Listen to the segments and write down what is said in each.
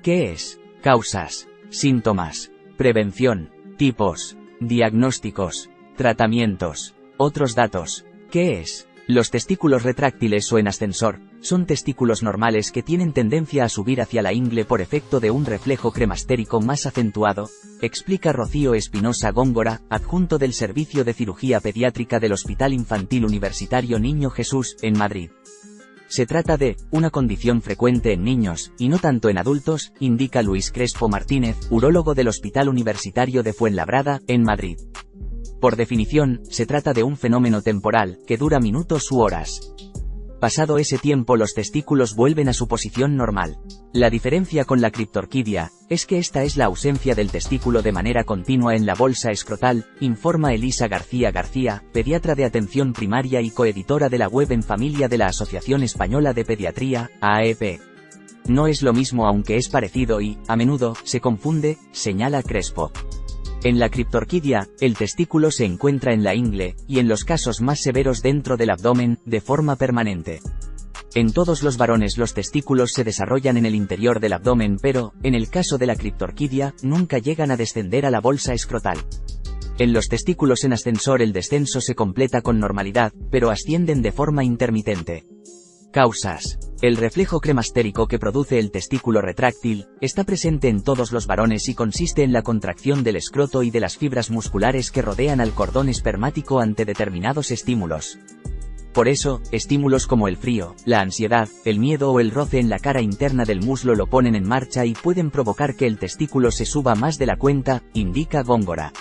¿Qué es? Causas, síntomas, prevención, tipos, diagnósticos, tratamientos. Otros datos. ¿Qué es? Los testículos retráctiles o en ascensor son testículos normales que tienen tendencia a subir hacia la ingle por efecto de un reflejo cremastérico más acentuado, explica Rocío Espinosa Góngora, adjunto del Servicio de Cirugía Pediátrica del Hospital Infantil Universitario Niño Jesús, en Madrid. Se trata de una condición frecuente en niños, y no tanto en adultos, indica Luis Crespo Martínez, urólogo del Hospital Universitario de Fuenlabrada, en Madrid. Por definición, se trata de un fenómeno temporal, que dura minutos u horas. Pasado ese tiempo los testículos vuelven a su posición normal. La diferencia con la criptorquidia es que esta es la ausencia del testículo de manera continua en la bolsa escrotal, informa Elisa García García, pediatra de atención primaria y coeditora de la web En Familia de la Asociación Española de Pediatría, AEP. No es lo mismo aunque es parecido y, a menudo, se confunde, señala Crespo. En la criptorquidia, el testículo se encuentra en la ingle, y en los casos más severos dentro del abdomen, de forma permanente. En todos los varones los testículos se desarrollan en el interior del abdomen pero, en el caso de la criptorquidia, nunca llegan a descender a la bolsa escrotal. En los testículos en ascensor el descenso se completa con normalidad, pero ascienden de forma intermitente. Causas. El reflejo cremastérico que produce el testículo retráctil está presente en todos los varones y consiste en la contracción del escroto y de las fibras musculares que rodean al cordón espermático ante determinados estímulos. Por eso, estímulos como el frío, la ansiedad, el miedo o el roce en la cara interna del muslo lo ponen en marcha y pueden provocar que el testículo se suba más de la cuenta, indica Góngora.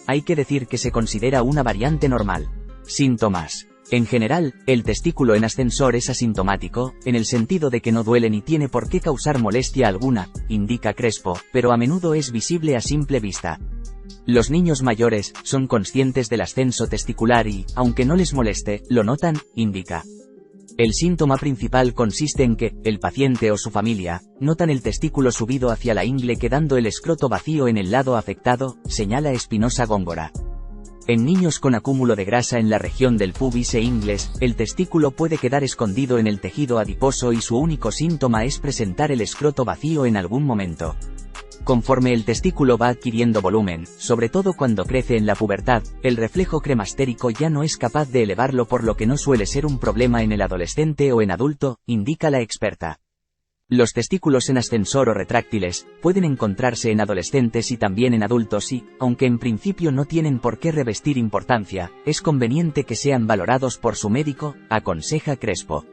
Hay que decir que se considera una variante normal. Síntomas. En general, el testículo en ascensor es asintomático, en el sentido de que no duele ni tiene por qué causar molestia alguna, indica Crespo, pero a menudo es visible a simple vista. Los niños mayores son conscientes del ascenso testicular y, aunque no les moleste, lo notan, indica. El síntoma principal consiste en que, el paciente o su familia, notan el testículo subido hacia la ingle quedando el escroto vacío en el lado afectado, señala Espinosa Góngora. En niños con acúmulo de grasa en la región del pubis e ingles, el testículo puede quedar escondido en el tejido adiposo y su único síntoma es presentar el escroto vacío en algún momento. Conforme el testículo va adquiriendo volumen, sobre todo cuando crece en la pubertad, el reflejo cremastérico ya no es capaz de elevarlo por lo que no suele ser un problema en el adolescente o en adulto, indica la experta. Los testículos en ascensor o retráctiles pueden encontrarse en adolescentes y también en adultos y, aunque en principio no tienen por qué revestir importancia, es conveniente que sean valorados por su médico, aconseja Crespo.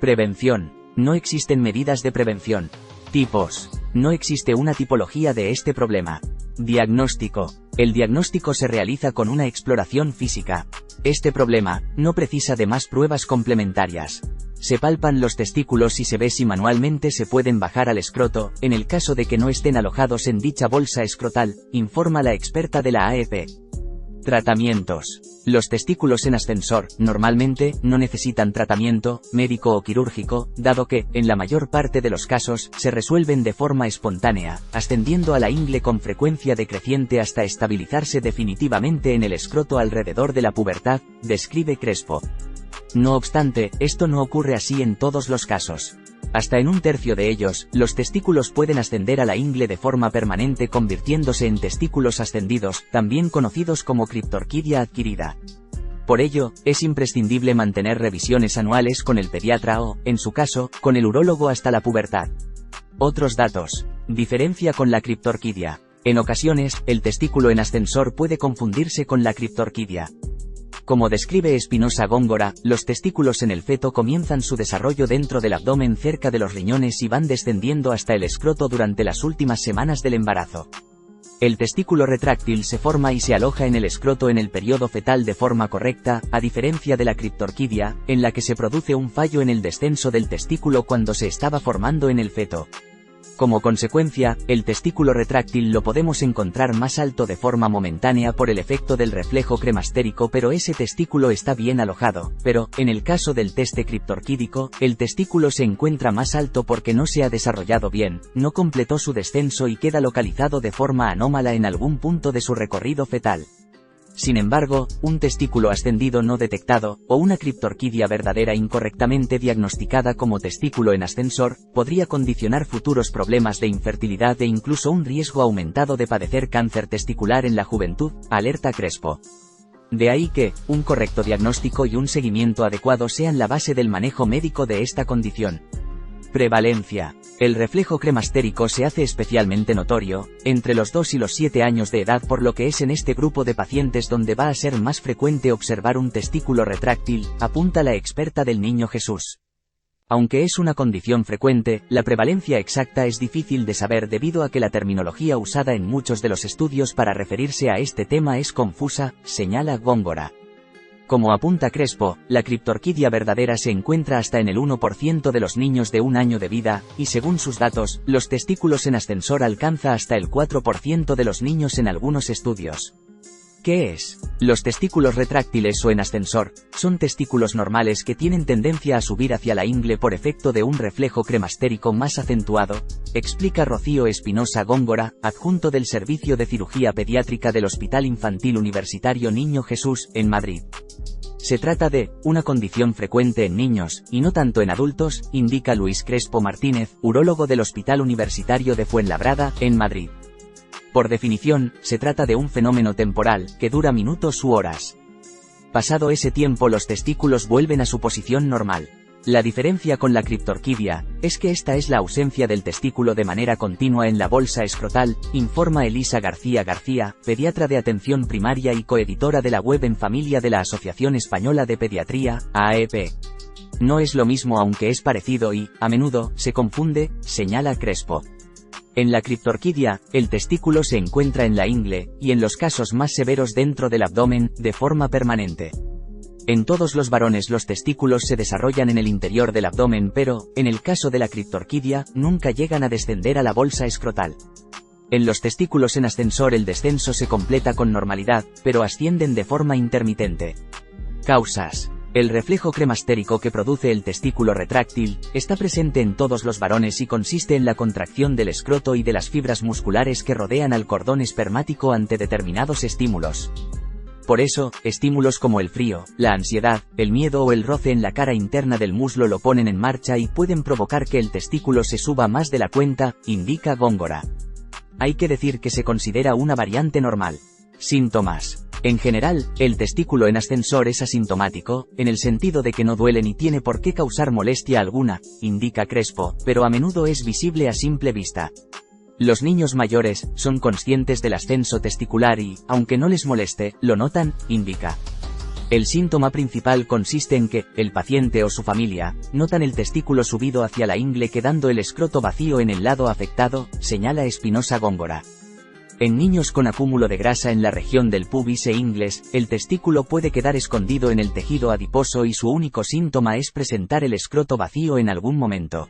Prevención. No existen medidas de prevención. Tipos. No existe una tipología de este problema. Diagnóstico. El diagnóstico se realiza con una exploración física. Este problema no precisa de más pruebas complementarias. Se palpan los testículos y se ve si manualmente se pueden bajar al escroto, en el caso de que no estén alojados en dicha bolsa escrotal, informa la experta de la AEP. Tratamientos. Los testículos en ascensor, normalmente, no necesitan tratamiento, médico o quirúrgico, dado que, en la mayor parte de los casos, se resuelven de forma espontánea, ascendiendo a la ingle con frecuencia decreciente hasta estabilizarse definitivamente en el escroto alrededor de la pubertad, describe Crespo. No obstante, esto no ocurre así en todos los casos. Hasta en un tercio de ellos, los testículos pueden ascender a la ingle de forma permanente convirtiéndose en testículos ascendidos, también conocidos como criptorquidia adquirida. Por ello, es imprescindible mantener revisiones anuales con el pediatra o, en su caso, con el urólogo hasta la pubertad. Otros datos. Diferencia con la criptorquidia. En ocasiones, el testículo en ascensor puede confundirse con la criptorquidia. Como describe Espinosa Góngora, los testículos en el feto comienzan su desarrollo dentro del abdomen cerca de los riñones y van descendiendo hasta el escroto durante las últimas semanas del embarazo. El testículo retráctil se forma y se aloja en el escroto en el periodo fetal de forma correcta, a diferencia de la criptorquidia, en la que se produce un fallo en el descenso del testículo cuando se estaba formando en el feto. Como consecuencia, el testículo retráctil lo podemos encontrar más alto de forma momentánea por el efecto del reflejo cremastérico, pero ese testículo está bien alojado, pero, en el caso del teste criptorquídico, el testículo se encuentra más alto porque no se ha desarrollado bien, no completó su descenso y queda localizado de forma anómala en algún punto de su recorrido fetal. Sin embargo, un testículo ascendido no detectado, o una criptorquidia verdadera incorrectamente diagnosticada como testículo en ascensor, podría condicionar futuros problemas de infertilidad e incluso un riesgo aumentado de padecer cáncer testicular en la juventud, alerta Crespo. De ahí que, un correcto diagnóstico y un seguimiento adecuado sean la base del manejo médico de esta condición. Prevalencia. El reflejo cremastérico se hace especialmente notorio, entre los 2 y los 7 años de edad, por lo que es en este grupo de pacientes donde va a ser más frecuente observar un testículo retráctil, apunta la experta del Niño Jesús. Aunque es una condición frecuente, la prevalencia exacta es difícil de saber debido a que la terminología usada en muchos de los estudios para referirse a este tema es confusa, señala Góngora. Como apunta Crespo, la criptorquidia verdadera se encuentra hasta en el 1% de los niños de 1 año de vida, y según sus datos, los testículos en ascensor alcanza hasta el 4% de los niños en algunos estudios. ¿Qué es? Los testículos retráctiles o en ascensor, son testículos normales que tienen tendencia a subir hacia la ingle por efecto de un reflejo cremastérico más acentuado, explica Rocío Espinosa Góngora, adjunto del Servicio de Cirugía Pediátrica del Hospital Infantil Universitario Niño Jesús, en Madrid. Se trata de una condición frecuente en niños, y no tanto en adultos, indica Luis Crespo Martínez, urólogo del Hospital Universitario de Fuenlabrada, en Madrid. Por definición, se trata de un fenómeno temporal, que dura minutos u horas. Pasado ese tiempo los testículos vuelven a su posición normal. La diferencia con la criptorquidia, es que esta es la ausencia del testículo de manera continua en la bolsa escrotal, informa Elisa García, pediatra de atención primaria y coeditora de la web En Familia de la Asociación Española de Pediatría, AEP. No es lo mismo aunque es parecido y, a menudo, se confunde, señala Crespo. En la criptorquidia, el testículo se encuentra en la ingle, y en los casos más severos dentro del abdomen, de forma permanente. En todos los varones los testículos se desarrollan en el interior del abdomen pero, en el caso de la criptorquidia, nunca llegan a descender a la bolsa escrotal. En los testículos en ascensor el descenso se completa con normalidad, pero ascienden de forma intermitente. Causas. El reflejo cremastérico que produce el testículo retráctil, está presente en todos los varones y consiste en la contracción del escroto y de las fibras musculares que rodean al cordón espermático ante determinados estímulos. Por eso, estímulos como el frío, la ansiedad, el miedo o el roce en la cara interna del muslo lo ponen en marcha y pueden provocar que el testículo se suba más de la cuenta, indica Góngora. Hay que decir que se considera una variante normal. Síntomas. En general, el testículo en ascensor es asintomático, en el sentido de que no duele ni tiene por qué causar molestia alguna, indica Crespo, pero a menudo es visible a simple vista. Los niños mayores son conscientes del ascenso testicular y, aunque no les moleste, lo notan, indica. El síntoma principal consiste en que, el paciente o su familia, notan el testículo subido hacia la ingle quedando el escroto vacío en el lado afectado, señala Espinosa Góngora. En niños con acúmulo de grasa en la región del pubis e ingles, el testículo puede quedar escondido en el tejido adiposo y su único síntoma es presentar el escroto vacío en algún momento.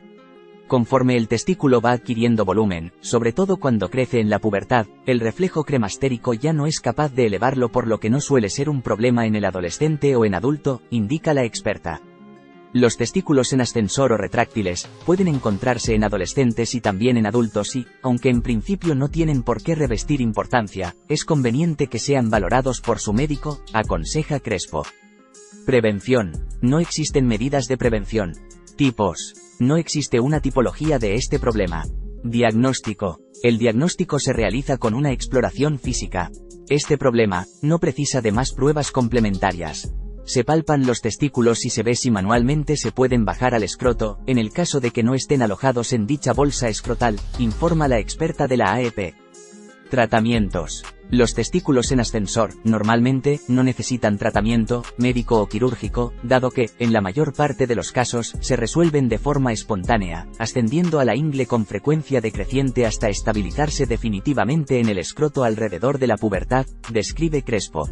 Conforme el testículo va adquiriendo volumen, sobre todo cuando crece en la pubertad, el reflejo cremastérico ya no es capaz de elevarlo por lo que no suele ser un problema en el adolescente o en adulto, indica la experta. Los testículos en ascensor o retráctiles, pueden encontrarse en adolescentes y también en adultos y, aunque en principio no tienen por qué revestir importancia, es conveniente que sean valorados por su médico, aconseja Crespo. Prevención. No existen medidas de prevención. Tipos. No existe una tipología de este problema. Diagnóstico. El diagnóstico se realiza con una exploración física. Este problema, no precisa de más pruebas complementarias. Se palpan los testículos y se ve si manualmente se pueden bajar al escroto, en el caso de que no estén alojados en dicha bolsa escrotal, informa la experta de la AEP. Tratamientos. Los testículos en ascensor, normalmente, no necesitan tratamiento, médico o quirúrgico, dado que, en la mayor parte de los casos, se resuelven de forma espontánea, ascendiendo a la ingle con frecuencia decreciente hasta estabilizarse definitivamente en el escroto alrededor de la pubertad, describe Crespo.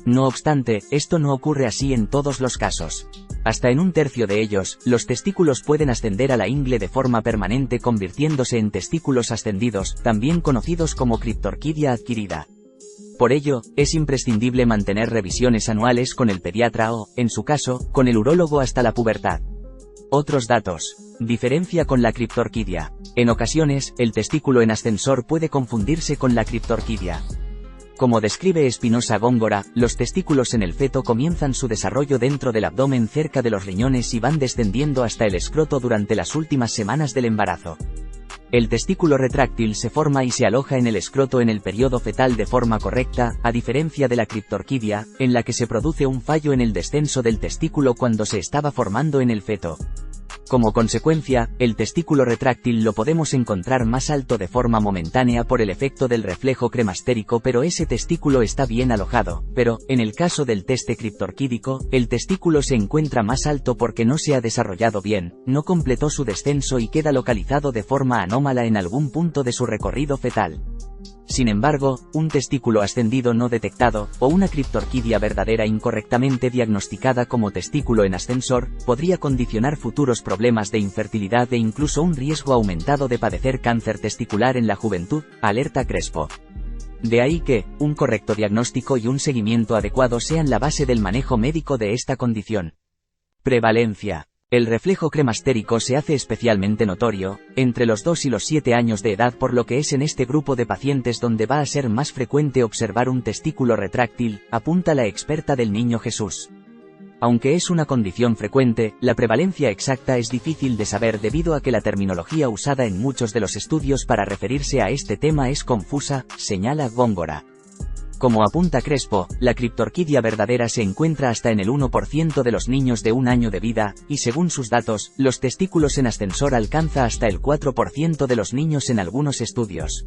No obstante, esto no ocurre así en todos los casos. Hasta en un tercio de ellos, los testículos pueden ascender a la ingle de forma permanente convirtiéndose en testículos ascendidos, también conocidos como criptorquidia adquirida. Por ello, es imprescindible mantener revisiones anuales con el pediatra o, en su caso, con el urólogo hasta la pubertad. Otros datos. Diferencia con la criptorquidia. En ocasiones, el testículo en ascensor puede confundirse con la criptorquidia. Como describe Espinosa Góngora, los testículos en el feto comienzan su desarrollo dentro del abdomen cerca de los riñones y van descendiendo hasta el escroto durante las últimas semanas del embarazo. El testículo retráctil se forma y se aloja en el escroto en el periodo fetal de forma correcta, a diferencia de la criptorquidia, en la que se produce un fallo en el descenso del testículo cuando se estaba formando en el feto. Como consecuencia, el testículo retráctil lo podemos encontrar más alto de forma momentánea por el efecto del reflejo cremastérico, pero ese testículo está bien alojado, pero, en el caso del teste criptorquídico, el testículo se encuentra más alto porque no se ha desarrollado bien, no completó su descenso y queda localizado de forma anómala en algún punto de su recorrido fetal. Sin embargo, un testículo ascendido no detectado, o una criptorquidia verdadera incorrectamente diagnosticada como testículo en ascensor, podría condicionar futuros problemas de infertilidad e incluso un riesgo aumentado de padecer cáncer testicular en la juventud, alerta Crespo. De ahí que, un correcto diagnóstico y un seguimiento adecuado sean la base del manejo médico de esta condición. Prevalencia. El reflejo cremastérico se hace especialmente notorio, entre los 2 y los 7 años de edad, por lo que es en este grupo de pacientes donde va a ser más frecuente observar un testículo retráctil, apunta la experta del Niño Jesús. Aunque es una condición frecuente, la prevalencia exacta es difícil de saber debido a que la terminología usada en muchos de los estudios para referirse a este tema es confusa, señala Góngora. Como apunta Crespo, la criptorquidia verdadera se encuentra hasta en el 1% de los niños de 1 año de vida, y según sus datos, los testículos en ascensor alcanza hasta el 4% de los niños en algunos estudios.